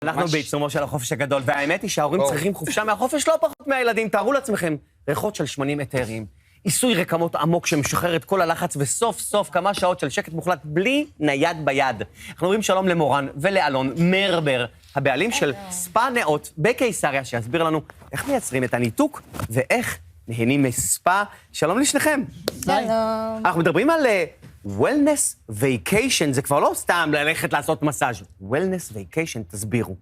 אנחנו בעיצומו של החופש הגדול, והאמת היא שההורים צריכים חופשה מהחופש לא פחות מהילדים. תארו לעצמכם, ריחות של 80 אתרים, עיסוי רקמות עמוק שמשחרר את כל הלחץ, וסוף סוף כמה שעות של שקט מוחלט בלי נייד ביד. אנחנו אומרים שלום למורן ולאלון מרבר, הבעלים של ספא נאות בקיסריה, שיסביר לנו איך מייצרים את הניתוק ואיך נהנים מספא. שלום לשניכם. שלום. אנחנו מדברים על wellness vacation, זה כבר לא סתם ללכת לעשות מסאז'. wellness vacation, תסבירו.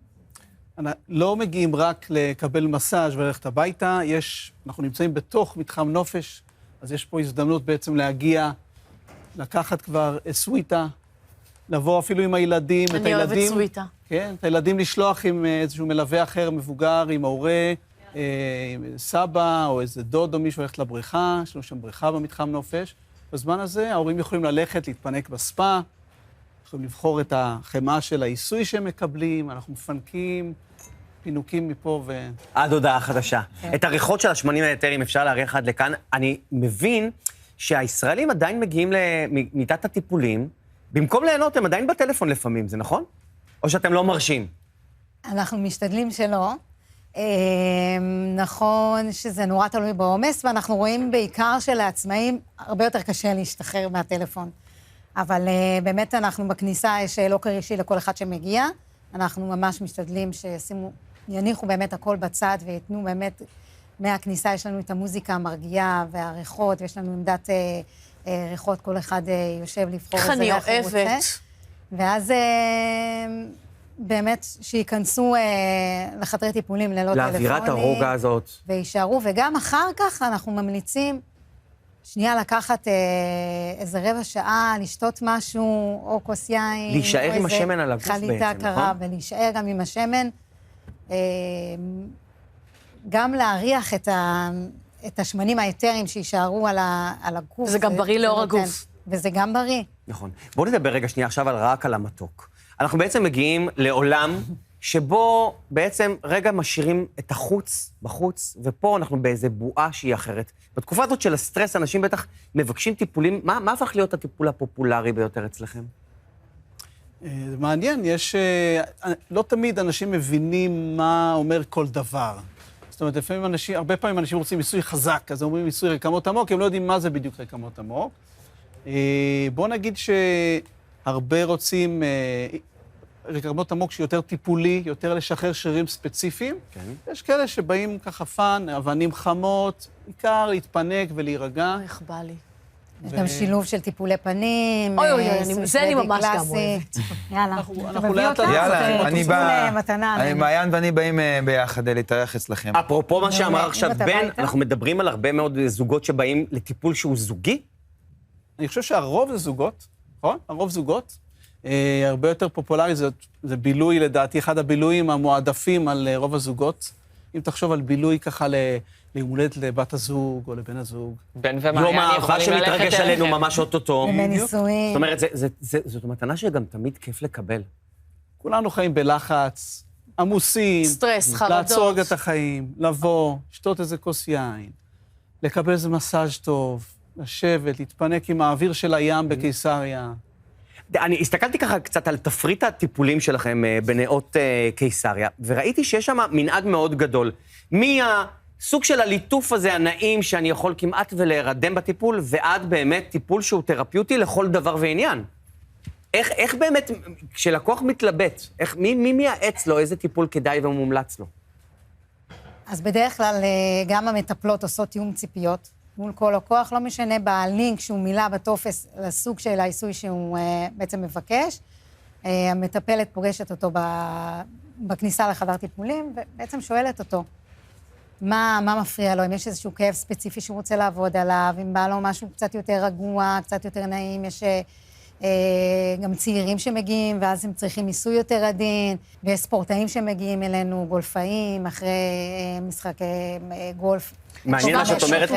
לא מגיעים רק לקבל מסאז' וללכת הביתה, אנחנו נמצאים בתוך מתחם נופש, אז יש פה הזדמנות בעצם להגיע, לקחת כבר סוויטה, לבוא אפילו עם הילדים, את הילדים. אני אוהבת סוויטה. כן, את הילדים לשלוח עם איזשהו מלווה אחר, מבוגר, עם ההורה, עם סבא או איזה דוד או מישהו הולכת לבריכה, יש לנו שם בריכה במתחם נופש. בזמן הזה ההורים יכולים ללכת, להתפנק בספא, יכולים לבחור את החמאה של העיסוי שהם מקבלים, אנחנו מפנקים, פינוקים מפה ו... עד הודעה חדשה. את הריחות של ה-80 האתרים אפשר להריח עד לכאן. אני מבין שהישראלים עדיין מגיעים למיטת הטיפולים, במקום ליהנות הם עדיין בטלפון לפעמים, זה נכון? או שאתם לא מרשים? אנחנו משתדלים שלא. נכון שזה נורא תלוי בעומס, ואנחנו רואים בעיקר שלעצמאים הרבה יותר קשה להשתחרר מהטלפון. אבל באמת אנחנו בכניסה, יש לוקר אישי לכל אחד שמגיע, אנחנו ממש משתדלים יניחו באמת הכל בצד ויתנו באמת, מהכניסה יש לנו את המוזיקה המרגיעה והריחות, ויש לנו עמדת ריחות, כל אחד יושב לבחור איזה ריח הוא רוצה. אני אוהבת. ואז באמת שיכנסו לחדרי טיפולים ללא טלפונים. לאווירת הרוגע הזאת. וישארו, וגם אחר כך אנחנו ממליצים שנייה לקחת איזה רבע שעה, לשתות משהו, או כוס יין. להישאר עם השמן על הגוף בעצם, נכון? חליטה קרה, ולהישאר גם עם השמן. גם להריח את השמנים האתרים שישארו על הגוף. זה גם בריא לאור הגוף. וזה גם בריא. נכון. בואו נדבר רגע שנייה עכשיו רק על המתוק. אנחנו בעצם מגיעים לעולם שבו בעצם רגע משאירים את החוץ בחוץ, ופה אנחנו באיזה בועה שהיא אחרת. בתקופה הזאת של הסטרס, אנשים בטח מבקשים טיפולים. מה הפך להיות הטיפול הפופולרי ביותר אצלכם? זה מעניין, לא תמיד אנשים מבינים מה אומר כל דבר. זאת אומרת, הרבה פעמים אנשים רוצים עיסוי חזק, אז אומרים עיסוי רקמות עמוק, הם לא יודעים מה זה בדיוק רקמות עמוק. בוא נגיד שהרבה רוצים רקמות עמוק שיותר טיפולי, יותר לשחרר שרירים ספציפיים. כן. יש כאלה שבאים ככה פן, אבנים חמות, בעיקר להתפנק ולהירגע. איך בא לי. יש גם שילוב של טיפולי פנים. אוי, זה אני ממש גם אוהבת. יאללה. אנחנו לאט לאט. יאללה, אני מעיין ואני באים ביחד להתארח אצלכם. אפרופו מה שאמר עכשיו בן, אנחנו מדברים על הרבה מאוד זוגות שבאים לטיפול שהוא זוגי. אני חושב שהרוב זה זוגות, נכון? הרוב זוגות. הרבה יותר פופולרי, זה בילוי, לדעתי, אחד הבילויים המועדפים על רוב הזוגות. אם תחשוב על בילוי ככה ליום הולדת לבת הזוג או לבן הזוג. בן ומעיין יכולים ללכת האהבה שמתרגש עלינו ממש אוטוטו. בנישואים. זאת אומרת, זאת מתנה שגם תמיד כיף לקבל. כולנו חיים בלחץ, עמוסים. סטרס, חרדות. לעצור רגע את החיים, לבוא, לשתות איזה כוס יין, לקבל איזה מסאז' טוב, לשבת, להתפנק עם האוויר של הים בקיסריה. אני הסתכלתי ככה קצת על תפריט הטיפולים שלכם בנאות קיסריה, וראיתי שיש שם מנהג מאוד גדול. מהסוג של הליטוף הזה הנעים שאני יכול כמעט ולהירדם בטיפול, ועד באמת טיפול שהוא תרפיוטי לכל דבר ועניין. איך באמת, כשלקוח מתלבט, מי מייעץ לו איזה טיפול כדאי ומומלץ לו? אז בדרך כלל גם המטפלות עושות תיאום ציפיות, מול כל לקוח, לא משנה בלינק שהוא מילא בטופס לסוג של העיסוי שהוא בעצם מבקש. המטפלת פוגשת אותו בכניסה לחדר טיפולים, ובעצם שואלת אותו מה מפריע לו, אם יש איזשהו כאב ספציפי שהוא רוצה לעבוד עליו, אם בא לו משהו קצת יותר רגוע, קצת יותר נעים, יש גם צעירים שמגיעים, ואז הם צריכים עיסוי יותר עדין, ויש ספורטאים שמגיעים אלינו, גולפאים, אחרי משחק גולף. מעניין מה שאת אומרת,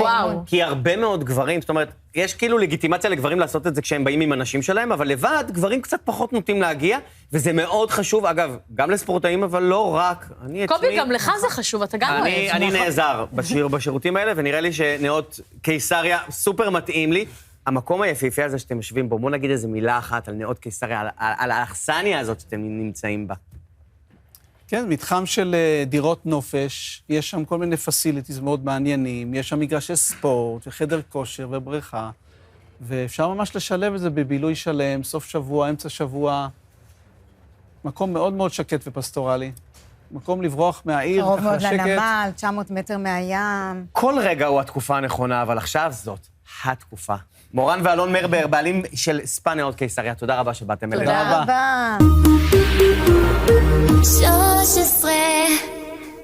כי הרבה מאוד גברים, זאת אומרת, יש כאילו לגיטימציה לגברים לעשות את זה כשהם באים עם אנשים שלהם, אבל לבד, גברים קצת פחות נוטים להגיע, וזה מאוד חשוב, אגב, גם לספורטאים, אבל לא רק. קובי, גם לך זה חשוב, אתה גם אוהב. אני נעזר בשירותים האלה, ונראה לי שנאות קיסריה סופר מתאים לי. המקום היפהפה הזה שאתם יושבים בו, בואו נגיד איזה מילה אחת על נאות קיסריה, על האכסניה הזאת שאתם נמצאים בה. כן, מתחם של דירות נופש, יש שם כל מיני פסיליטיז מאוד מעניינים, יש שם מגרשי ספורט וחדר כושר ובריכה, ואפשר ממש לשלב את זה בבילוי שלם, סוף שבוע, אמצע שבוע, מקום מאוד מאוד שקט ופסטורלי. מקום לברוח מהעיר, קרוב ככה מאוד שקט. לנמל, 900 מטר מהים. כל רגע הוא התקופה הנכונה, אבל עכשיו זאת התקופה. מורן ואלון מרבר, בעלים של ספא נאות קיסריה, תודה רבה שבאתם אלינו. תודה רבה. 13